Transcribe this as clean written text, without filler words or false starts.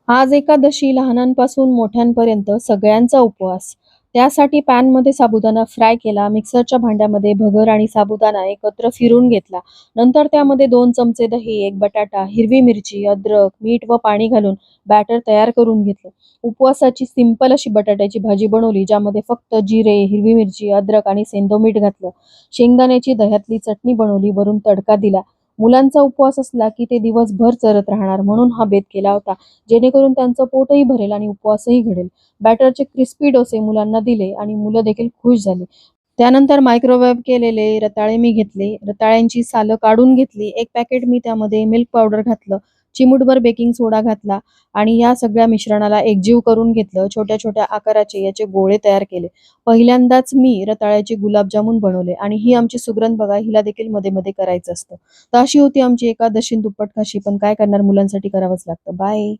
आज एकादशी लहानांपासून मोठ्यांपर्यंत सगळ्यांचा उपवास. त्यासाठी पॅनमध्ये साबुदाणा फ्राय केला, मिक्सरच्या भांड्यामध्ये भगर आणि साबुदाणा एकत्र फिरून घेतला. नंतर त्यामध्ये 2 चमचे दही, 1 बटाटा, हिरवी मिरची, अद्रक, मीठ व पाणी घालून बॅटर तयार करून घेतलं. उपवासाची सिंपल अशी बटाट्याची भाजी बनवली, ज्यामध्ये फक्त जिरे, हिरवी मिरची, अद्रक आणि सेंधव मीठ घातलं. शेंगदाण्याची दह्यातली चटणी बनवली, वरून तडका दिला. मुलांचा उपवास असला की ते दिवसभर चरत राहणार, म्हणून हा बेत केला होता. जेणेकरून त्यांचं पोटही भरेल आणि उपवासही घडेल. बॅटरचे क्रिस्पी डोसे मुलांना दिले आणि मुलं देखील खुश झाली. त्यानंतर मायक्रोवेव्ह केलेले रताळे मी घेतले. रताळ्यांची सालं काढून घेतली. 1 पॅकेट मी त्यामध्ये मिल्क पावडर घातलं. चिमूटभर बेकिंग सोडा घातला आणि या सगळ्या मिश्रणाला एकजीव करून घेतलं. छोट्या-छोट्या आकाराचे याचे गोळे तयार केले. पहिल्यांदाच मी रताळ्याचे गुलाबजामुन बनवले आणि ही आमची सुगरण बघा, हिला देखील मध्ये-मध्ये करायचं असतं. तर अशी होती आमची एकादशी दुप्पट खाशी. पण काय करणार, मुलांसाठी करावंच लागतं. बाय.